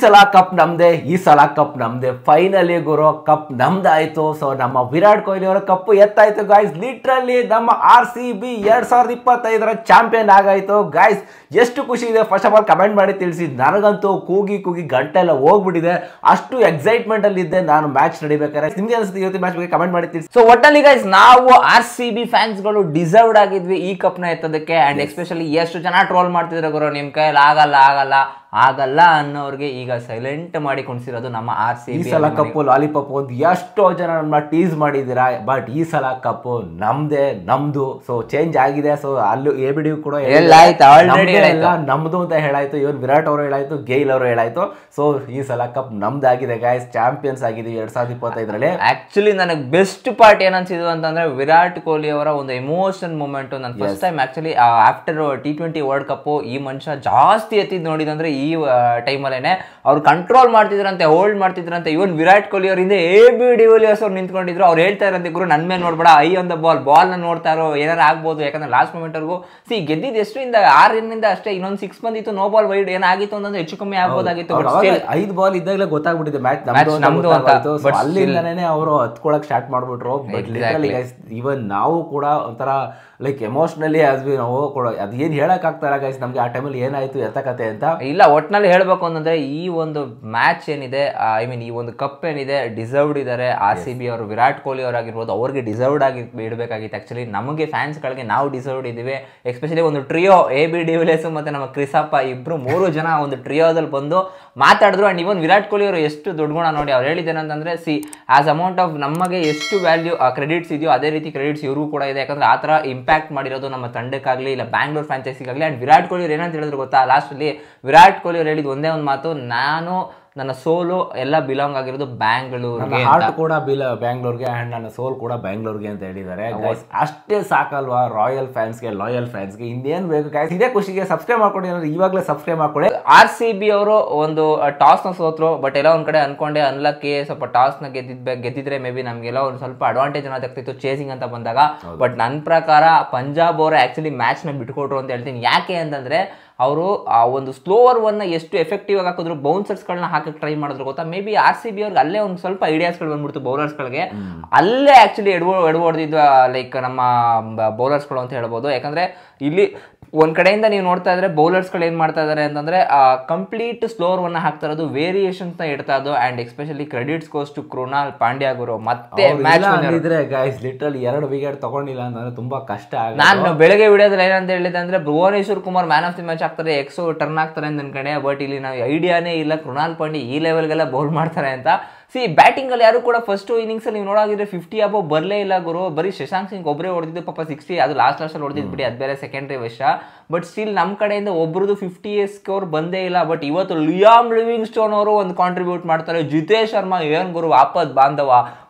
ಸಲ ಕಪ್ ನಮ್ದೆ ಈ ಸಲ ಕಪ್ ನಮ್ದೆ ಫೈನಲಿ ಗುರು ಕಪ್ ನಮ್ದಾಯ್ತು. ಸೊ ನಮ್ಮ ವಿರಾಟ್ ಕೊಹ್ಲಿ ಅವರ ಕಪ್ ಎತ್ತಾಯ್ತು ಗಾಯ್ಸ್. ಲಿಟ್ರಲಿ ನಮ್ಮ RCB 2025 ಚಾಂಪಿಯನ್ ಆಗಾಯ್ತು ಗಾಯ್ಸ್. ಎಷ್ಟು ಖುಷಿ ಇದೆ ಫಸ್ಟ್ ಆಫ್ ಆಲ್ ಕಮೆಂಟ್ ಮಾಡಿ ತಿಳಿಸಿ. ನನಗಂತೂ ಕೂಗಿ ಗಂಟೆ ಎಲ್ಲ ಹೋಗ್ಬಿಟ್ಟಿದೆ, ಅಷ್ಟು ಎಕ್ಸೈಟ್ಮೆಂಟ್ ಅಲ್ಲಿ ಇದ್ದೆ ನಾನು ಮ್ಯಾಚ್ ನಡಿಬೇಕಾದ್ರೆ. ನಿಮ್ಗೆ ಅನಿಸುತ್ತೆ ಇವತ್ತು ಮ್ಯಾಚ್ ಬಗ್ಗೆ ಕಮೆಂಟ್ ಮಾಡಿ ತಿಳಿಸಿ. ಸೊ ಒಟ್ಟಲ್ಲಿ ಗೈಸ್ ನಾವು RCB ಫ್ಯಾನ್ಸ್ ಗಳು ಡಿಸರ್ವ್ಡ್ ಆಗಿದ್ವಿ ಈ ಕಪ್ ನ ಎತ್ತೋದಕ್ಕೆ. ಅಂಡ್ ಎಸ್ಪೆಷಲಿ ಎಷ್ಟು ಜನ ಟ್ರೋಲ್ ಮಾಡ್ತಿದ್ರು ಗುರು, ನಿಮ್ ಕೈಯಲ್ಲಿ ಆಗಲ್ಲ ಅನ್ನೋರ್ಗೆ ಈಗ ಸೈಲೆಂಟ್ ಮಾಡಿ ಕುಣಿಸಿರೋದು ನಮ್ಮ RCB. ಈ ಸಲ ಕಪ್ಪು ಲಾಲಿಪಾಪ್ ಅಂತ ಎಷ್ಟೋ ಜನ ನಮ್ಮ ಟೀಸ್ ಮಾಡಿದ್ದೀರಾ, ಬಟ್ ಈ ಸಲ ಕಪ್ಪು ನಮ್ದು. ಸೊ ಚೇಂಜ್ ಆಗಿದೆ. ಸೊ ಅಲ್ಲೂ ABD ಕೂಡ ನಮ್ದು ಅಂತ ಹೇಳಾಯ್ತು. ಇವನ್ ವಿರಾಟ್ ಅವರು ಹೇಳಾಯ್ತು, ಗೇಲ್ ಅವರು ಹೇಳಾಯ್ತು. ಸೊ ಈ ಸಲ ಕಪ್ ನಮ್ದಾಗಿದೆ ಗಾಯ್ಸ್, ಚಾಂಪಿಯನ್ಸ್ ಆಗಿದ್ದೀವಿ 2025ರಲ್ಲಿ. ಆಕ್ಚುಲಿ ನನಗೆ ಬೆಸ್ಟ್ ಪಾರ್ಟ್ ಏನ್ ಅನ್ಸಿದ್ವು ಅಂತಂದ್ರೆ ವಿರಾಟ್ ಕೊಹ್ಲಿ ಅವರ ಒಂದು ಎಮೋಷನ್ ಮೂಮೆಂಟ್. ನಾನು first time actually after T20 world cup ಈ ಮನುಷ್ಯ ಜಾಸ್ತಿ ಎತ್ತಿದ್ ನೋಡಿದಂದ್ರೆ ಈ ಟೈಮಲ್ಲೇನೆ. ಅವ್ರು ಕಂಟ್ರೋಲ್ ಮಾಡ್ತಿದ್ರಂತೆ, ಹೋಲ್ಡ್ ಮಾಡ್ತಿದ್ರಂತೆ. ಇವನ್ ವಿರಾಟ್ ಕೊಹ್ಲಿ ಅವರಿಂದ AB de Villiers ಅವ್ರು ನಿಂತ್ಕೊಂಡಿದ್ರು. ಅವ್ರು ಹೇಳ್ತಾ ಇರಂತೆ, ಗುರು ನನ್ ಮೇಲೆ ನೋಡ್ಬೇಡ, ಐ ಆನ್ ದ ಬಾಲ್ ನ ನೋಡ್ತಾ ಇರೋ, ಏನಾರು ಆಗ್ಬೋದು. ಯಾಕಂದ್ರೆ ಲಾಸ್ಟ್ ಮೂಮೆಂಟ್ ವರ್ಗೂ ಗೆದ್ದಿದ್ದು ಎಷ್ಟು 6 ರನ್ನಿಂದ ಅಷ್ಟೇ. ಇನ್ನೊಂದು 6 ಬಂದಿತ್ತು, ನೋ ಬಾಲ್ ವೈಡ್ ಏನಾಗಿತ್ತು ಅಂತಂದ್ರೆ ಹೆಚ್ಚು ಕಮ್ಮಿ ಆಗ್ಬೋದಾಗಿತ್ತು. 5 ಬಾಲ್ ಇದ್ದಾಗಲೇ ಗೊತ್ತಾಗ್ಬಿಟ್ಟಿದೆ ಮ್ಯಾಚ್ ನಮ್ದು ಅಂತ. ಅಲ್ಲಿಂದನೇ ಅವರು ಹತ್ಕೊಳಕ್ ಸ್ಟಾರ್ಟ್ ಮಾಡ್ಬಿಟ್ರು. ಇವನ್ ನಾವು ಕೂಡ ಒಂಥರ ಲೈಕ್ ಎಮೋಷನಲಿ ನಾವು ಕೂಡ ಅದೇನ್ ಹೇಳಕ್ ಆಗ್ತಾರ ಗೈಸ್ ನಮ್ಗೆ ಆ ಟೈಮಲ್ಲಿ ಏನಾಯ್ತು ಎತ್ತಕತೆ ಅಂತ. ಇಲ್ಲ ಒಟ್ನಲ್ಲಿ ಹೇಳ್ಬೇಕು ಅಂತಂದ್ರೆ ಈ ಒಂದು ಮ್ಯಾಚ್ ಏನಿದೆ, ಐ ಮೀನ್ ಈ ಒಂದು ಕಪ್ ಏನಿದೆ ಡಿಸರ್ವ್ಡ್ ಇದ್ದಾರೆ RCB ಅವರು. ವಿರಾಟ್ ಕೊಹ್ಲಿ ಅವರಾಗಿರ್ಬೋದು, ಅವ್ರಿಗೆ ಡಿಸರ್ವ್ಡ್ ಆಗಿ ಇಡಬೇಕಾಗಿತ್ತು. ಆಕ್ಚುಲಿ ನಮಗೆ ಫ್ಯಾನ್ಸ್ಗಳಿಗೆ ನಾವು ಡಿಸರ್ವ್ಡ್ ಇದ್ದೀವಿ. ಎಸ್ಪೆಷಲಿ ಒಂದು ಟ್ರಿಯೋ AB de Villiers ಮತ್ತೆ ನಮ್ಮ ಕ್ರಿಸಪ್ಪ ಇಬ್ರು 3 ಜನ ಒಂದು ಟ್ರಿಯೋದಲ್ಲಿ ಬಂದು ಮಾತಾಡಿದ್ರು. ಅಂಡ್ ಇವನ್ ವಿರಾಟ್ ಕೊಹ್ಲಿ ಅವರು ಎಷ್ಟು ದೊಡ್ಡ ಗುಣ ನೋಡಿ. ಅವ್ರು ಹೇಳಿದ್ದೇನಂತಂದ್ರೆ ಆಸ್ ಅಮೌಂಟ್ ಆಫ್ ನಮಗೆ ಎಷ್ಟು ವ್ಯಾಲ್ಯೂ ಕ್ರೆಡಿಟ್ಸ್ ಇದೆಯೋ ಅದೇ ರೀತಿ ಕ್ರೆಡಿಟ್ಸ್ ಇವ್ರಿಗೂ ಕೂಡ ಇದೆ. ಯಾಕಂದ್ರೆ ಆ ತರ ಇಂಪ್ಯಾಕ್ಟ್ ಮಾಡಿರೋದು ನಮ್ಮ ತಂಡಕ್ಕಾಗ್ಲಿ ಇಲ್ಲ ಬ್ಯಾಂಗ್ಳೂರ್ ಫ್ರಾಂಚೈಸಿಗಾಗ್ಲಿ. ಅಂಡ್ ವಿರಾಟ್ ಕೊಹ್ಲಿ ಅವ್ರು ಏನಂತ ಹೇಳಿದ್ರು ಗೊತ್ತಾ, ಲಾಸ್ಟ್ ಅಲ್ಲಿ ವಿರಾಟ್ ಕೊಹ್ಲಿ ಅವ್ರು ಹೇಳಿದ್ ಒಂದೇ ಒಂದು ಮಾತು, ನನ್ನ ಸೋಲು ಎಲ್ಲ ಬಿಲಾಂಗ್ ಆಗಿರೋದು ಬ್ಯಾಂಗ್ಳೂರ್ಗೆ, ಹಾರ್ಟ್ ಕೂಡ ಬ್ಯಾಂಗ್ಳೂರ್ಗೆ ಅಂಡ್ ನನ್ನ ಸೋಲ್ ಕೂಡ ಬ್ಯಾಂಗ್ಳೂರ್ಗೆ ಅಂತ ಹೇಳಿದ್ದಾರೆ. ಅಷ್ಟೇ ಸಾಕಲ್ವಾ ರಾಯಲ್ ಫ್ಯಾನ್ಸ್ಗೆ, ಲಾಯಲ್ ಫ್ಯಾನ್ಸ್ಗೆ, ಇನ್ನೇನ್ ಬೇಕು ಗೈಸ್. ಇದೇ ಖುಷಿಗೆ ಸಬ್ಸ್ಕ್ರೈಬ್ ಮಾಡ್ಕೊಳ್ಳಿ, ಇವಾಗಲೇ ಸಬ್ಸ್ಕ್ರೈಬ್ ಮಾಡ್ಕೊಳ್ಳಿ. RCB ಅವರು ಒಂದು ಟಾಸ್ ನ ಸೋತ್ರು, ಬಟ್ ಎಲ್ಲ ಒಂದ್ ಕಡೆ ಅನ್ಕೊಂಡೆ ಅನ್ಲಕ್ಕೆ ಸ್ವಲ್ಪ ಟಾಸ್ ನ ಗೆದ್ದಿದ್ರೆ ಮೇ ಬಿ ನಮ್ಗೆಲ್ಲ ಒಂದ್ ಸ್ವಲ್ಪ ಅಡ್ವಾಂಟೇಜ್ ಅನ್ನೋದಾಗ್ತಿತ್ತು ಚೇಸಿಂಗ್ ಅಂತ ಬಂದಾಗ. ಬಟ್ ನನ್ನ ಪ್ರಕಾರ ಪಂಜಾಬ್ ಅವರು ಆಕ್ಚುಲಿ ಮ್ಯಾಚ್ ನ ಬಿಟ್ಕೊಟ್ರು ಅಂತ ಹೇಳ್ತೀನಿ. ಯಾಕೆ ಅಂತಂದ್ರೆ ಅವರು ಆ ಒಂದು ಸ್ಲೋವರ್ ಒನ್ನ ಎಷ್ಟು ಎಫೆಕ್ಟಿವ್ ಆಗಿ ಹಾಕಿದ್ರು, ಬೌನ್ಸರ್ಸ್ಗಳನ್ನ ಹಾಕಕ್ಕೆ ಟ್ರೈ ಮಾಡಿದ್ರು ಗೊತ್ತಾ. ಮೇ ಬಿ RCB ಅವ್ರಿಗೆ ಅಲ್ಲೇ ಒಂದು ಸ್ವಲ್ಪ ಐಡಿಯಾಸ್ಗಳು ಬಂದ್ಬಿಡ್ತು ಬೌಲರ್ಸ್ಗಳಿಗೆ. ಅಲ್ಲೇ ಆಕ್ಚುಲಿ ಎಡವಡ್ದಿದ್ದು ಲೈಕ್ ನಮ್ಮ ಬೌಲರ್ಸ್ಗಳು ಅಂತ ಹೇಳ್ಬೋದು. ಯಾಕಂದ್ರೆ ಇಲ್ಲಿ ಒಂದ್ ಕಡೆಯಿಂದ ನೀವು ನೋಡ್ತಾ ಇದ್ರೆ ಬೌಲರ್ಸ್ಗಳು ಏನ್ ಮಾಡ್ತಾ ಇದಾರೆ ಅಂತಂದ್ರೆ ಕಂಪ್ಲೀಟ್ ಸ್ಲೋವರ್ ಒನ್ನ ಹಾಕ್ತಾ ಇರೋದು, ವೇರಿಯೇಷನ್ಸ್ ನ ಇಡ್ತಾ ಇದ್ದು. And especially credits goes to Krunal Pandya ಗುರು. ಮತ್ತೆ ಮ್ಯಾಚ್ ಲಿಟರಲಿ 2 ವಿಕೆಟ್ ತಗೊಂಡಿಲ್ಲ ಅಂತಂದ್ರೆ ತುಂಬಾ ಕಷ್ಟ. ನಾನು ಬೆಳಗ್ಗೆ ವಿಡಿಯೋದಲ್ಲಿ ಏನಂತ ಹೇಳಿದೆ ಅಂದ್ರೆ Bhuvneshwar Kumar man of the match ಆಗ್ತಾರೆ, ಎಕ್ಸೋ ಟರ್ನ್ ಆಗ್ತಾರೆ ಅಂತ ಅನ್ಕೊಂಡೆ. ಬಟ್ ಇಲ್ಲಿ ನಾವು ಐಡಿಯಾನೇ ಇಲ್ಲ ಕೃಣಾಲ್ ಪಾಂಡ್ಯ ಈ ಲೆವೆಲ್ಗೆಲ್ಲ ಬೌಲ್ ಮಾಡ್ತಾರೆ ಅಂತ. ಬ್ಯಾಟಿಂಗ್ ಅಲ್ಲಿ ಯಾರು ಕೂಡ ಫಸ್ಟ್ ಇನ್ನಿಂಗ್ಸ್ ಅಲ್ಲಿ ನೀವು ನೋಡಾಗಿದ್ರೆ 50 ಅಬೌವ್ ಬರ್ಲೇ ಇಲ್ಲ ಗುರು. ಬರೀ ಶಶಾಂಕ್ ಸಿಂಗ್ ಒಬ್ಬರೇ ಹೊಡೆದಿದ್ದು ಪಾಪ 60, ಅದು ಲಾಸ್ಟ್ ಅಲ್ಲಿ ಹೊಡೆದಿದ್ದು ಬಿಡಿ, ಅದು ಬೇರೆ ಸೆಕೆಂಡ್ರಿ ವಿಷಯ. ಬಟ್ ಸ್ಟಿಲ್ ನಮ್ಮ ಕಡೆಯಿಂದ ಒಬ್ರದ್ದು 50 ಸ್ಕೋರ್ ಬಂದೇ ಇಲ್ಲ. ಬಟ್ ಇವತ್ತು ಲಿಯಾಮ್ ಲಿವಿಂಗ್ ಸ್ಟೋನ್ ಅವರು ಒಂದು ಕಾಂಟ್ರಿಬ್ಯೂಟ್ ಮಾಡ್ತಾರೆ. ಜಿತೇಶ್ ಶರ್ಮಾ ಏನ್ ಗುರು ಆಪದ್ ಬಾಂಧವ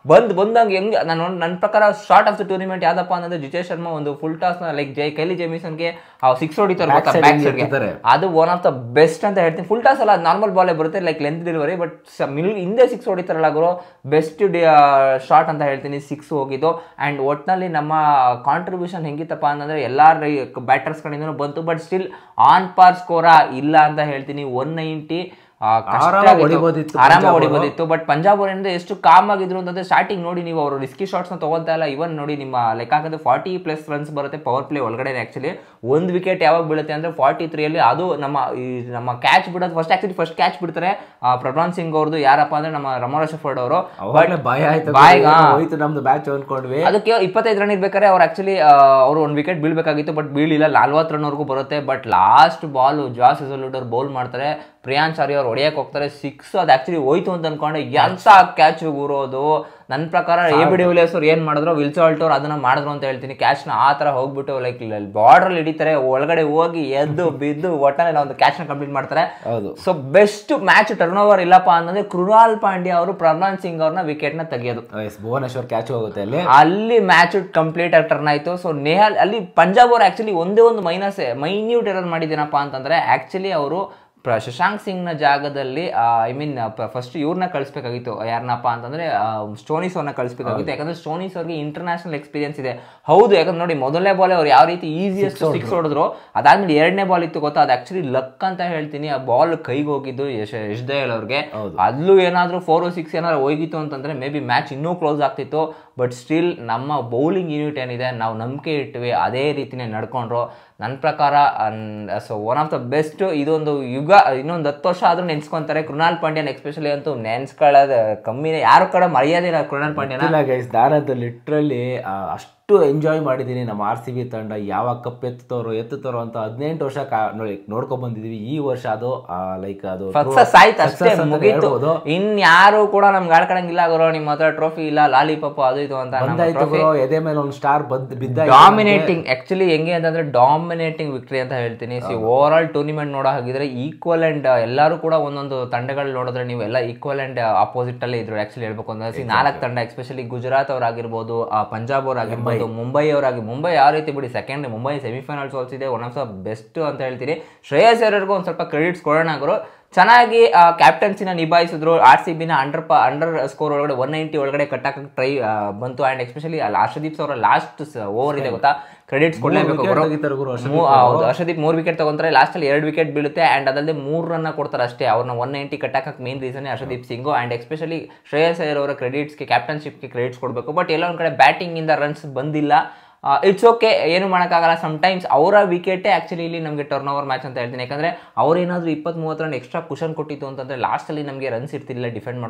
ಬಂದಂಗೆ ಹೆಂಗ್ ನನ್ನ ಪ್ರಕಾರ ಶಾರ್ಟ್ ಆಫ್ ದ ಟೂರ್ನಿಮೆಂಟ್ ಯಾವ್ದಪ್ಪ ಅಂದ್ರೆ ಜಿತೇಶ್ ಶರ್ಮಾ ಒಂದು ಫುಲ್ ಟಾಸ್ ನ ಲೈಕ್ ಕೈಲಿ ಜೆಮಿಸನ್ಗೆ 6 ಹೊಡಿತಾರೆ. ಅದು ಒನ್ ಆಫ್ ದ ಬೆಸ್ಟ್ ಅಂತ ಹೇಳ್ತೀನಿ. ಫುಲ್ ಟಾಸ್ ಅಲ್ಲ, ನಾರ್ಮಲ್ ಬಾಲೇ ಬರುತ್ತೆ ಲೈಕ್ ಲೆಂತ್ ಡೆಲಿವರಿ, ಬಟ್ ಹಿಂದೆ 6 ಹೊಡಿತಾರಲ್ಲ ಗುರು, ಬೆಸ್ಟ್ ಶಾಟ್ ಅಂತ ಹೇಳ್ತೀನಿ 6 ಹೋಗಿದ್ದು. ಅಂಡ್ ಒಟ್ನಲ್ಲಿ ನಮ್ಮ ಕಾಂಟ್ರಿಬ್ಯೂಷನ್ ಹೆಂಗಿತ್ತಪ್ಪ ಅಂತಂದ್ರೆ ಎಲ್ಲಾ ಬ್ಯಾಟರ್ಸ್ ಕಡೆಯಿಂದ ಬಂತು. ಬಟ್ ಸ್ಟಿಲ್ ಆನ್ ಪಾರ್ ಸ್ಕೋರ ಇಲ್ಲ ಅಂತ ಹೇಳ್ತೀನಿ. 190 ಆರಾಮ ಹೊಡಿಬೋದಿತ್ತು. ಬಟ್ ಪಂಜಾಬ್ ಅವರಿಂದ ಎಷ್ಟು ಕಾಮ್ ಆಗಿದ್ರು ಅಂತಂದ್ರೆ ಸ್ಟಾರ್ಟಿಂಗ್ ನೋಡಿ ನೀವು, ಅವರು ರಿಸ್ಕಿ ಶಾಟ್ಸ್ ನ ತಗೊಂತಾ ಇಲ್ಲ. ಇವನ್ ನೋಡಿ ನಿಮ್ಮ ಲೆಕ್ಕ ಹಾಕಿದ್ರೆ 40+ ರನ್ಸ್ ಬರುತ್ತೆ ಪವರ್ ಪ್ಲೇ ಒಳಗಡೆ. ಆಕ್ಚುಲಿ 1 ವಿಕೆಟ್ ಯಾವಾಗ ಬೀಳುತ್ತೆ ಅಂದ್ರೆ 43 ಅಲ್ಲಿ. ಅದು ನಮ್ಮ ಕ್ಯಾಚ್ ಬಿಡೋದು ಫಸ್ಟ್ ಕ್ಯಾಚ್ ಬಿಡ್ತಾರೆ ಪ್ರಭಾನ್ ಸಿಂಗ್ ಅವ್ರದ್ದು. ಯಾರಪ್ಪ ಅಂದ್ರೆ ನಮ್ಮ ರಮೋರಾ ಶೆಫರ್ಡ್ ಅವರು. ಅದಕ್ಕೆ 25 ರನ್ ಇರ್ಬೇಕಾದ್ರೆ ಅವ್ರು ಆಕ್ಚುಲಿ ಅವರು 1 ವಿಕೆಟ್ ಬೀಳ್ಬೇಕಾಗಿತ್ತು, ಬಟ್ ಬೀಳಿಲ್ಲ. 40 ರನ್ ವರ್ಗೂ ಬರುತ್ತೆ. ಬಟ್ ಲಾಸ್ಟ್ ಬಾಲ್ ಜಾಸ್ ಹೆಸಲ್ವುಡ್ ಬೌಲ್ ಮಾಡ್ತಾರೆ, ಪ್ರಿಯಾಂಶ್ ಆರ್ಯ ಅವ್ರು ಹೊಡೆಯಕ್ಕೆ ಹೋಗ್ತಾರೆ 6. ಅದು ಆಕ್ಚುಲಿ ಹೋಯ್ತು ಅಂತ ಅನ್ಕೊಂಡೆ, ಎಂತ ಕ್ಯಾಚ್ ಗುರೋದು. ನನ್ನ ಪ್ರಕಾರ AB de Villiers ಅವ್ರು ಏನ್ ಮಾಡಿದ್ರು, ವಿಲ್ ಸಾಲ್ಟ್ ಅವ್ರು ಅದನ್ನ ಮಾಡಿದ್ರು ಅಂತ ಹೇಳ್ತೀನಿ. ಕ್ಯಾಚ್ ನ ಆ ತರ ಹೋಗ್ಬಿಟ್ಟು ಲೈಕ್ ಬಾರ್ಡರ್ ಹಿಡಿತಾರೆ, ಒಳಗಡೆ ಹೋಗಿ ಎದ್ದು ಬಿದ್ದು ಒಟ್ಟಲ್ಲಿ ಒಂದು ಕ್ಯಾಚ್ ನ ಕಂಪ್ಲೀಟ್ ಮಾಡ್ತಾರೆ. So best match turn over ಇಲ್ಲಪ್ಪ ಅಂತಂದ್ರೆ ಕೃಣಾಲ್ ಪಾಂಡ್ಯ ಅವರು ಪ್ರಭಾನ್ ಸಿಂಗ್ ಅವ್ರನ್ನ ವಿಕೆಟ್ ನ ತೆಗೆಯೋದು. ಭುವನೇಶ್ವರ್ ಕ್ಯಾಚ್ ಹೋಗುತ್ತೆ ಅಲ್ಲಿ ಮ್ಯಾಚ್ ಕಂಪ್ಲೀಟ್ ಆಗಿ ಟರ್ನ್ ಆಯ್ತು. ಸೊ ನೇಹಾಲ್ ಅಲ್ಲಿ ಪಂಜಾಬ್ ಅವರು ಆಕ್ಚುಲಿ ಒಂದೇ ಒಂದು ಮೈನ್ಯೂಟ್ ಎರರ್ ಮಾಡಿದೇನಪ್ಪ ಅಂತಂದ್ರೆ ಆಕ್ಚುಲಿ ಅವರು ಶಶಾಂಕ್ ಸಿಂಗ್ನ ಜಾಗದಲ್ಲಿ ಐ ಮೀನ್ ಫಸ್ಟ್ ಇವ್ರನ್ನ ಕಳಿಸ್ಬೇಕಾಗಿತ್ತು, ಯಾರನ್ನಪ್ಪ ಅಂತಂದ್ರೆ ಸ್ಟೋನಿಸ್ ಅವ್ರನ್ನ ಕಳಿಸ್ಬೇಕಾಗಿತ್ತು. ಯಾಕಂದ್ರೆ ಸ್ಟೋನಿಸ್ ಅವ್ರಿಗೆ ಇಂಟರ್ನ್ಯಾಷನಲ್ ಎಕ್ಸ್ಪೀರಿಯನ್ಸ್ ಇದೆ. ಹೌದು, ಯಾಕಂದ್ರೆ ನೋಡಿ ಮೊದಲನೇ ಬಾಲ್ ಅವ್ರು ಯಾವ ರೀತಿ ಈಸಿಯೆಸ್ಟ್ ಸಿಕ್ಸ್ ಹೊಡೆದ್ರು, ಅದಾದ್ಮೇಲೆ ಎರಡನೇ ಬಾಲ್ ಇತ್ತು ಗೊತ್ತಾ, ಅದು ಆಕ್ಚುಲಿ ಲಕ್ ಅಂತ ಹೇಳ್ತೀನಿ. ಆ ಬಾಲ್ ಕೈಗೆ ಹೋಗಿದ್ದು ಯಶ್ ದಯಾಲ್ ಅವ್ರಿಗೆ. ಅಲ್ಲೂ ಏನಾದ್ರು 4 or 6 ಏನಾದ್ರು ಹೋಗಿತ್ತು ಅಂತಂದ್ರೆ ಮೇ ಬಿ ಮ್ಯಾಚ್ ಇನ್ನೂ ಕ್ಲೋಸ್ ಆಗ್ತಿತ್ತು. ಬಟ್ ಸ್ಟಿಲ್ ನಮ್ಮ ಬೌಲಿಂಗ್ ಯೂನಿಟ್ ಏನಿದೆ, ನಾವು ನಂಬಿಕೆ ಇಟ್ವಿ, ಅದೇ ರೀತಿನೇ ನಡ್ಕೊಂಡ್ರು. ನನ್ನ ಪ್ರಕಾರ so one of the best. ಇದೊಂದು ಯುಗ, ಇನ್ನೊಂದು 10 ವರ್ಷ ಆದ್ರೂ ನೆನ್ಸ್ಕೊಂತಾರೆ. ಕೃಣಾಲ್ ಪಾಂಡ್ಯನ್ ಎಕ್ಸ್ಪೆಷಲಿ ಅಂತೂ ನೆನ್ಸ್ಕೊಳ್ಳೋದು ಕಮ್ಮಿನೇ, ಯಾರು ಕೂಡ ಮರ್ಯಾದೆ ಇಲ್ಲ ಕೃಣಾಲ್ ಪಾಂಡ್ಯನ. ನಾನಂತೂ ಲಿಟ್ರಲಿ ಅಷ್ಟು ಎಂಜಾಯ್ ಮಾಡಿದ್ದೀನಿ. ನಮ್ಮ RCB ತಂಡ ಯಾವಾಗ ಕಪ್ ಎತ್ತುತ್ತಾರೋ ಅಂತ 18 ವರ್ಷ ನೋಡ್ಕೊಂಡ್ ಬಂದಿದೀವಿ. ಈ ವರ್ಷ ಅದು ಲೈಕ್ ಅದು ಸಕ್ಸಸ್ ಆಯ್ತು ಅಷ್ಟೇ, ಮುಗೀತು. ಇನ್ಯಾರು ಕೂಡ ನಮ್ಗೆ ಆಡ್ಕೊಳಂಗಿಲ್ಲ ಗುರು, ನಿಮ್ಮ ಹತ್ರ ಟ್ರೋಫಿ ಇಲ್ಲ, ಲಾಲಿಪಾಪ್ ಅದು ಇದು ಅಂತ ಎದೆ ಮೇಲೆ ಒಂದು ಸ್ಟಾರ್ ಬಿದ್ದ. ಡಾಮಿನೇಟಿಂಗ್ ಆಕ್ಚುಲಿ ಹೆಂಗೆ ಅಂತಂದ್ರೆ ಡಾಮಿನೇಟಿಂಗ್ ವಿಕ್ಟರಿ ಅಂತ ಹೇಳ್ತೀನಿ. ಓವರ್ ಆಲ್ ಟೂರ್ನಿಮೆಂಟ್ ನೋಡೋ ಹಾಗಿದ್ರೆ ಈಕ್ವಲ್ ಅಂಡ್ ಎಲ್ಲರೂ ಕೂಡ ಒಂದೊಂದು ತಂಡಗಳು ನೋಡಿದ್ರೆ ನೀವು ಎಲ್ಲ ಈಕ್ವಲ್ ಅಂಡ್ ಆಪೋಸಿಟ್ ಅಲ್ಲೇ ಇದ್ರು. ಆಕ್ಚುಲಿ ಹೇಳ್ಬೇಕು ಅಂದ್ರೆ 4 ತಂಡ, ಎಸ್ಪೆಷಲಿ ಗುಜರಾತ್ ಅವ್ರಾಗಿರ್ಬೋದು, ಪಂಜಾಬ್ ಅವ್ರಾಗಿರ್ಬೋದು, ಮುಂಬೈ ಮುಂಬೈ ಯಾವ ರೀತಿ ಬಿಡಿ ಸೆಕೆಂಡ್, ಮುಂಬೈ ಸೆಮಿಫೈನಲ್ ಸೋಲ್ಸಿದೆ, ಒನ್ ಆಫ್ ದ ಬೆಸ್ಟ್ ಅಂತ ಹೇಳ್ತೀನಿ. ಶ್ರೇಯಸ್ ಅಯ್ಯರ್ಗೂ ಒಂದು ಸ್ವಲ್ಪ ಕ್ರೆಡಿಟ್ಸ್ ಕೊಡೋಣ ಗುರು. ಚೆನ್ನಾಗಿ ಕ್ಯಾಪ್ಟನ್ಸಿನ ನಿಭಾಯಿಸಿದ್ರು. RCBನ ಅಂಡರ್ ಸ್ಕೋರ್ ಒಳಗಡೆ 190 ಒಳಗಡೆ ಕಟ್ಟಕ್ಕೆ ಟ್ರೈ ಬಂತು. ಆ್ಯಂಡ್ ಎಸ್ಪೆಷಲಿ ಹರ್ಷದೀಪ್ ಅವರ ಲಾಸ್ಟ್ ಓವರ್ ಇದೆ ಗೊತ್ತಾ, ಕ್ರೆಡಿಟ್ಸ್ ಕೊಡಲೇಬೇಕು. ಹರ್ಷದೀಪ್ 3 ವಿಕೆಟ್ ತಗೊಂತಾರೆ, ಲಾಸ್ಟಲ್ಲಿ 2 ವಿಕೆಟ್ ಬೀಳುತ್ತೆ. ಆ್ಯಂಡ್ ಅದಲ್ಲದೆ 3 ರನ್ ಕೊಡ್ತಾರೆ ಅಷ್ಟೇ. ಅವ್ರನ್ನ 190 ಕಟ್ಟಕ್ಕೆ main reason Harshdeep Singhu. And especially Shreyas Iyer ಅವರ ಕ್ರೆಡಿಟ್ಸ್ಗೆ, ಕ್ಯಾಪ್ಟನ್ಶಿಪ್ಗೆ ಕ್ರೆಡಿಟ್ಸ್ ಕೊಡಬೇಕು. ಬಟ್ ಎಲ್ಲ ಒಂದು ಕಡೆ ಬ್ಯಾಟಿಂಗಿಂದ ರನ್ಸ್ ಬಂದಿಲ್ಲ. ಇಟ್ಸ್ ಓಕೆ, ಏನು ಮಾಡೋಕ್ಕಾಗಲ್ಲ. ಸಮ್ಟೈಮ್ಸ್ ಅವರ ವಿಕೆಟೇ ಆ್ಯಕ್ಚುಲಿ ಇಲ್ಲಿ ನಮಗೆ ಟರ್ನ್ ಓವರ್ ಮ್ಯಾಚ್ ಅಂತ ಹೇಳ್ತೀನಿ. ಯಾಕಂದರೆ ಅವ್ರೇನಾದರೂ 20-30 ರನ್ ಎಕ್ಸ್ಟ್ರಾ ಕುಷನ್ ಕೊಟ್ಟಿತ್ತು ಅಂತಂದರೆ ಲಾಸ್ಟಲ್ಲಿ ನಮಗೆ ರನ್ಸ್ ಇರ್ತಿಲ್ಲ, ಡಿಫೆಂಡ್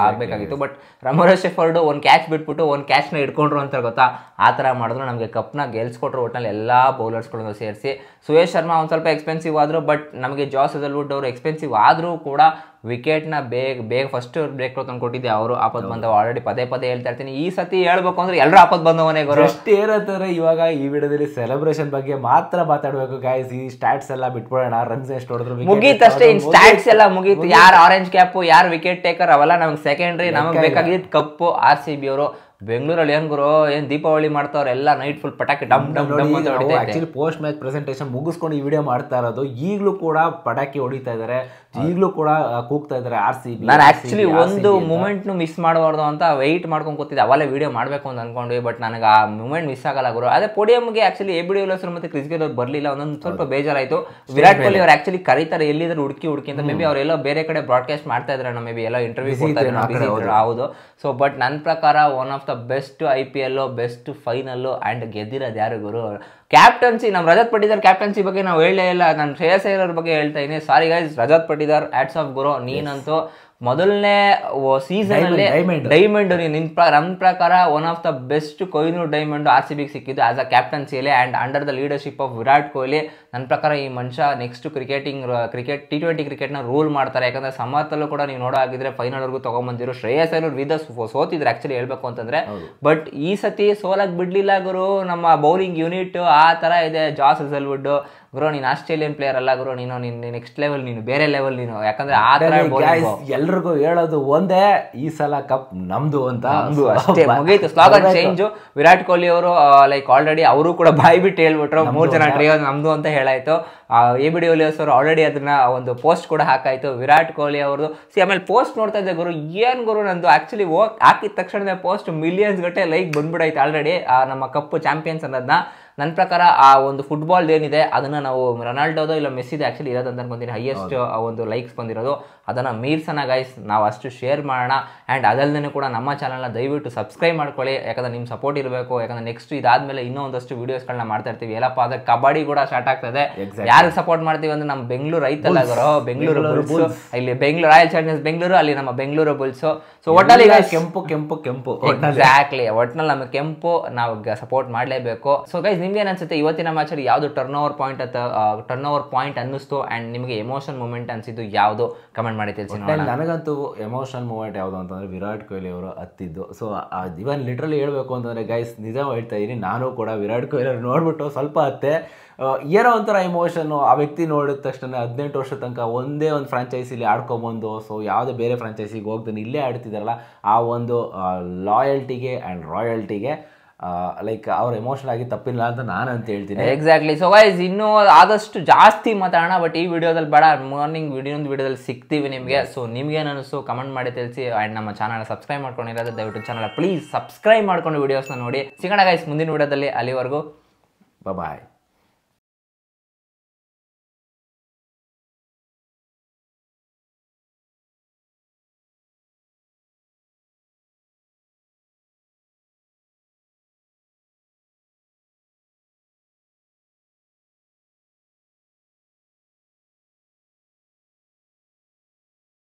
ಆಗಬೇಕಾಗಿತ್ತು. ಬಟ್ ರಮೋರಾ ಶೆಫರ್ಡು ಒಂದು ಕ್ಯಾಚ್ ಬಿಟ್ಬಿಟ್ಟು ಒಂದು ಕ್ಯಾಚ್ನ ಇಟ್ಕೊಂಡ್ರು ಅಂತ ಗೊತ್ತಾ, ಆ ಥರ ಮಾಡಿದ್ರು. ನಮಗೆ ಕಪ್ನ ಗೆಲ್ಸ್ಕೊಟ್ರು ಒಟ್ಟಿನಲ್ಲಿ ಎಲ್ಲ ಬೌಲರ್ಸ್ಗಳನ್ನು ಸೇರಿಸಿ. ಸುಯೇಶ್ ಶರ್ಮಾ ಒಂದು ಸ್ವಲ್ಪ ಎಕ್ಸ್ಪೆನ್ಸಿವ್ ಆದರು, ಬಟ್ ನಮಗೆ ಜಾಸ್ ಹೆಜಲ್ವುಡ್ ಅವರು ಎಕ್ಸ್ಪೆನ್ಸಿವ್ ಆದರೂ ಕೂಡ ವಿಕೆಟ್ನ ಬೇಗ ಫಸ್ಟ್ ಬ್ರೇಕ್ ತಂದು ಕೊಟ್ಟಿದ್ದೆ ಅವರು. ಆಪತ್ ಬಂದವ ಆಲ್ರೆಡಿ ಪದೇ ಹೇಳ್ತಾ ಇರ್ತೀನಿ. ಈ ಸತಿ ಹೇಳ್ಬೇಕು ಅಂದ್ರೆ ಎಲ್ಲರೂ ಆಪತ್ ಬಂದವನೇ ಗುರು. ಎಷ್ಟು ಏನಂತಾರೆ ಇವಾಗ ಈ ವಿಡಿಯೋದಲ್ಲಿ ಸೆಲೆಬ್ರೇಷನ್ ಬಗ್ಗೆ ಮಾತ್ರ ಮಾತಾಡ್ಬೇಕು ಗಾಯ್ಸ್. ಈ ಸ್ಟಾಟ್ಸ್ ಎಲ್ಲ ಬಿಟ್ಬಿಡೋಣ, ರನ್ಸ್ ಎಷ್ಟು ಹೊಡೆದ್ರು ಮುಗೀತಷ್ಟೇ. ಇನ್ ಸ್ಟಾಟ್ಸ್ ಎಲ್ಲ ಮುಗೀತು. ಯಾರು ಆರೆಂಜ್ ಕ್ಯಾಪ್, ಯಾರು ವಿಕೆಟ್ ಟೇಕರ್, ಅವೆಲ್ಲ ನಮ್ಗೆ ಸೆಕೆಂಡ್ರಿ. ನಮಗೆ ಬೇಕಾಗಿದ್ದು ಕಪ್ಪು. RCB ಅವರು ಬೆಂಗಳೂರಲ್ಲಿ ಏನ್ ಗುರು, ಏನ್ ದೀಪಾವಳಿ ಮಾಡ್ತಾವ್ರೆ ಎಲ್ಲ ನೈಟ್ ಫುಲ್ ಪಟಾಕಿ ಡಮ್ ಡಮ್ ಡಮ್ ಅಂತ ಹೊಡಿತಾ. ಆಕ್ಚುಲಿ ಪೋಸ್ಟ್ ಮ್ಯಾಚ್ ಪ್ರೆಸೆಂಟೇಷನ್ ಮುಗಿಸ್ಕೊಂಡು ಈ ವಿಡಿಯೋ ಮಾಡ್ತಾ ಇರೋದು. ಈಗಲೂ ಕೂಡ ಪಟಾಕಿ ಹೊಡಿತಾ ಇದಾರೆ, ಈಗಲೂ ಕೂಡ ಕೂಗ್ತಾ ಇದಾರೆ RCB. ನಾನು ಆಕ್ಚುಲಿ ಒಂದು ಮೂಮೆಂಟ್ ಮಿಸ್ ಮಾಡಬಾರ್ದು ಅಂತ ವೆಯ್ಟ್ ಮಾಡ್ಕೊಂಡು ಕೂತಿದ್ದೆ. ಅವೆಲ್ಲ ವಿಡಿಯೋ ಮಾಡ್ಬೇಕು ಅಂತ ಅನ್ಕೊಂಡ್ವಿ, ಬಟ್ ನನಗೆ ಆ ಮೂಮೆಂಟ್ ಮಿಸ್ ಆಗಲ್ಲ ಗುರು. ಅದೇ ಪೋಡಿಯಂಗೆ ಆಕ್ಚುಲಿ AB de Villiers ಮತ್ತೆ ಕ್ರಿಸ್ ಗೇಲ್ ಅವ್ರು ಬರಲಿಲ್ಲ, ಒಂದೊಂದು ಸ್ವಲ್ಪ ಬೇಜಾರಾಯ್ತು. ವಿರಾಟ್ ಕೊಹ್ಲಿ ಅವ್ರು ಆಕ್ಚುಲಿ ಕರೀತಾರೆ ಎಲ್ಲಿದ್ರು ಹುಡುಕಿ ಅಂತ. ಮೇ ಬಿ ಅವರೆಲ್ಲ ಬೇರೆ ಕಡೆ ಬ್ರಾಡ್ಕಾಸ್ಟ್ ಮಾಡ್ತಾ ಇದ್ದಾರೆ, ಮೇ ಬಿ ಎಲ್ಲ ಇಂಟರ್ವ್ಯೂ ಹೌದು. ಸೊ ಬಟ್ ನನ್ನ ಪ್ರಕಾರ one of the best IPL, best final and ಗೆದ್ದಿರೋದು ಯಾರು ಗುರು? ಕ್ಯಾಪ್ಟನ್ಸಿ. ನಮ್ಮ ರಜತ್ ಪಟ್ಟಿದಾರ್ ಕ್ಯಾಪ್ಟನ್ಸಿ ಬಗ್ಗೆ ನಾವು ಹೇಳಲೇ ಇಲ್ಲ. ನಾನು ಶ್ರೇಯಸ್ ಅಯ್ಯರ್ ಅವ್ರ ಬಗ್ಗೆ ಹೇಳ್ತಾ ಇದ್ದೀನಿ. Sorry guys, Rajat Patidar hats off ಗುರು. ನೀನಂತೂ ಮೊದಲನೇ ಸೀಸನ್ ಅಲ್ಲಿ ಡೈಮಂಡ್. ನನ್ನ ಪ್ರಕಾರ one of the best Kohinoor diamond RCBಗೆ ಸಿಕ್ಕಿದ್ದು ಆಸ್ ಅ ಕ್ಯಾಪ್ಟನ್ಸಿಯಲ್ಲಿ and under the leadership of Virat Kohli. ನನ್ನ ಪ್ರಕಾರ ಈ ಮನುಷ್ಯ ನೆಕ್ಸ್ಟ್ ಕ್ರಿಕೆಟ್ T20 ಕ್ರಿಕೆಟ್ನ ರೂಲ್ ಮಾಡ್ತಾರೆ. ಯಾಕಂದ್ರೆ ಸಮರ್ಥಲ್ಲೂ ಕೂಡ ನೀವು ನೋಡೋ ಆಗಿದ್ರೆ ಫೈನಲ್ವರೆಗೂ ತಗೊಂಡ್ಬಂದಿರೋ. ಶ್ರೇಯಸ್ ಅಯ್ಯರ್ ವಿದ ಸೋತಿದ್ರು ಆಕ್ಚುಲಿ ಹೇಳ್ಬೇಕು ಅಂತಂದ್ರೆ. ಬಟ್ ಈ ಸತಿ ಸೋಲಕ್ ಬಿಡ್ಲಿಲ್ಲ ಗುರು. ನಮ್ಮ ಬೌಲಿಂಗ್ ಯೂನಿಟ್ ಆ ತರ ಇದೆ. ಜಾಸ್ ಹೆಜಲ್ವುಡ್ ಗುರು, ನೀನು ಆಸ್ಟ್ರೇಲಿಯನ್ ಪ್ಲೇಯರ್ ಅಲ್ಲ ಗುರು, ನೀನು ನೆಕ್ಸ್ಟ್ ಲೆವೆಲ್, ನೀನು ಬೇರೆ ಲೆವೆಲ್ ನೀನು. ಯಾಕಂದ್ರೆ ಆ ತರ ಎಲ್ರಿಗೂ ಹೇಳೋದು ಒಂದೇ, ಈ ಸಲ ಕಪ್ ನಮ್ದು ಅಂತ. ಅಷ್ಟೇ, ಮುಗೀತು. Slogan change. ವಿರಾಟ್ ಕೊಹ್ಲಿ ಅವರು ಲೈಕ್ ಆಲ್ರೆಡಿ ಅವರು ಕೂಡ ಬಾಯಿ ಬಿಟ್ಟು ಹೇಳ್ಬಿಟ್ರು 3 ಜನ ಟ್ರಿಯೋ ನಮ್ದು ಅಂತ ಹೇಳಾಯ್ತು. AB de Villiers ಅವರು ಆಲ್ರೆಡಿ ಅದನ್ನ ಒಂದು ಪೋಸ್ಟ್ ಕೂಡ ಹಾಕಾಯ್ತು ವಿರಾಟ್ ಕೊಹ್ಲಿ ಅವ್ರದ್ದು. ಆಮೇಲೆ ಪೋಸ್ಟ್ ನೋಡ್ತಾ ಇದ್ದೆ ಗುರು, ಏನ್ ಗುರು ನಂದು ಆಕ್ಚುಲಿ ಹಾಕಿದ ತಕ್ಷಣ post millions Gatte like ಬಂದ್ಬಿಡಾಯ್ತು already. ನಮ್ಮ ಕಪ್ ಚಾಂಪಿಯನ್ಸ್ ಅನ್ನೋದನ್ನ. ನನ್ನ ಪ್ರಕಾರ ಆ ಒಂದು ಫುಟ್ಬಾಲ್ ಏನಿದೆ ಅದನ್ನು ನಾವು ರೊನಾಲ್ಡೋದೋ ಇಲ್ಲ ಮೆಸ್ಸಿದೆ ಆ್ಯಕ್ಚುಲಿ ಇರೋದು ಅಂತ ಅನ್ಕೊಂತೀನಿ. ಹೈಯೆಸ್ಟ್ ಒಂದು ಲೈಕ್ಸ್ ಬಂದಿರೋದು ಅದನ್ನು ಮೀರ್ಸೋಣ ಗೈಸ್, ನಾವು ಅಷ್ಟು ಶೇರ್ ಮಾಡೋಣ. ಆ್ಯಂಡ್ ಅದಲ್ಲದೆ ಕೂಡ ನಮ್ಮ ಚಾನಲ್ನ ದಯವಿಟ್ಟು ಸಬ್ಸ್ಕ್ರೈಬ್ ಮಾಡ್ಕೊಳ್ಳಿ, ಯಾಕಂದ್ರೆ ನಿಮ್ಮ ಸಪೋರ್ಟ್ ಇರಬೇಕು. ಯಾಕಂದ್ರೆ ನೆಕ್ಸ್ಟ್ ಇದಾದ್ಮೇಲೆ ಇನ್ನೂ ಒಂದಷ್ಟು ವೀಡಿಯೋಸ್ಗಳನ್ನ ಮಾಡ್ತಾ ಇರ್ತೀವಿ. ಎಲ್ಲಪ್ಪ ಅಂದರೆ ಕಬಡ್ಡಿ ಕೂಡ ಸ್ಟಾರ್ಟ್ ಆಗ್ತದೆ. ಯಾರಿಗೆ ಸಪೋರ್ಟ್ ಮಾಡ್ತೀವಿ ಅಂದ್ರೆ ನಮ್ಮ ಬೆಂಗಳೂರು ಐತಲ್ಲ ಗುರು, ಬೆಂಗಳೂರು ಬುಲ್ಸ್. ಇಲ್ಲಿ ಬೆಂಗಳೂರು ರಾಯಲ್ ಚಾಲೆಂಜರ್ಸ್ ಬೆಂಗಳೂರು, ಅಲ್ಲಿ ನಮ್ಮ ಬೆಂಗಳೂರು ಬುಲ್ಸ್. ಸೊ ಒಟ್ಟಲ್ಲಿ ಕೆಂಪು ಕೆಂಪು ಕೆಂಪು ಎಕ್ಸಾಕ್ಟ್ಲಿ, ಒಟ್ಟಿನಲ್ಲಿ ನಮಗೆ ಕೆಂಪು ನಾವು ಸಪೋರ್ಟ್ ಮಾಡಲೇಬೇಕು. ಸೊ ಗೈಸ್, ನಿಮ್ಗೆ ಏನು ಅನ್ಸುತ್ತೆ ಇವತ್ತಿನ ಮ್ಯಾಚಲ್ಲಿ ಯಾವುದು ಟರ್ನ್ ಓವರ್ ಪಾಯಿಂಟ್ ಅನ್ನಿಸ್ತು ಆ್ಯಂಡ್ ನಿಮಗೆ ಎಮೋಷನ್ ಮೂಮೆಂಟ್ ಅನ್ಸಿದ್ದು ಯಾವುದು? ಕಮೆಂಟ್ ಮಾಡಿ ತಿಳಿಸಿ. ನನಗಂತೂ ಎಮೋಷನಲ್ ಮೂಮೆಂಟ್ ಯಾವುದು ಅಂತಂದರೆ ವಿರಾಟ್ ಕೊಹ್ಲಿ ಅವರು ಹತ್ತಿದ್ದು. ಸೊ ಇವನ್ ಲಿಟ್ರಲಿ ಹೇಳ್ಬೇಕು ಅಂತಂದರೆ ಗೈಸ್, ನಿಜ ಹೇಳ್ತಾ ಇದ್ದೀನಿ, ನಾನು ಕೂಡ ವಿರಾಟ್ ಕೊಹ್ಲಿ ಅವ್ರು ನೋಡ್ಬಿಟ್ಟು ಸ್ವಲ್ಪ ಹತ್ತೆ ಏನೋ ಒಂಥರ ಇಮೋಷನ್ನು. ಆ ವ್ಯಕ್ತಿ ನೋಡಿದ ತಕ್ಷಣ 18 ವರ್ಷ ತನಕ ಒಂದೇ ಒಂದು ಫ್ರಾಂಚೈಸಿಲಿ ಆಡ್ಕೊಬಂದು, ಸೊ ಯಾವುದೇ ಬೇರೆ ಫ್ರಾಂಚೈಸಿಗೆ ಹೋಗ್ತಾನೆ ಇಲ್ಲೇ ಆಡ್ತಿದ್ದಾರಲ್ಲ, ಆ ಒಂದು ಲಾಯಲ್ಟಿಗೆ ಆ್ಯಂಡ್ ರಾಯಲ್ಟಿಗೆ ಲೈಕ್ ಅವ್ರು ಎಮೋಷನಲ್ ಆಗಿ ತಪ್ಪಿಲ್ಲ ಅಂತ ನಾನು ಅಂತ ಹೇಳ್ತೀನಿ. ಎಕ್ಸಾಕ್ಟ್ಲಿ. ಸೊ ಗೈಸ್ ಇನ್ನೂ ಆದಷ್ಟು ಜಾಸ್ತಿ ಮಾತಾಡೋಣ, ಬಟ್ ಈ ವಿಡಿಯೋದಲ್ಲಿ ಬೇಡ, ಮಾರ್ನಿಂಗ್ ವಿಡಿಯೋದಲ್ಲಿ ಸಿಗ್ತೀವಿ ನಿಮಗೆ. ಸೊ ನಿಮ್ಗೇನು ಅನಿಸ್ತು ಕಮೆಂಟ್ ಮಾಡಿ ತಿಳಿಸಿ. ಆ್ಯಂಡ್ ನಮ್ಮ ಚಾನಲ್ ಸಬ್ಸ್ಕ್ರೈಬ್ ಮಾಡ್ಕೊಂಡಿರೋದು ದಯವಿಟ್ಟು ಚಾನಲ್ ಪ್ಲೀಸ್ ಸಬ್ಸ್ಕ್ರೈಬ್ ಮಾಡ್ಕೊಂಡು ವಿಡಿಯೋಸ್ನ ನೋಡಿ. ಸಿಗೋಣ ಗೈಸ್ ಮುಂದಿನ ವಿಡಿಯೋದಲ್ಲಿ. ಅಲ್ಲಿವರೆಗೂ ಬಾಯ್.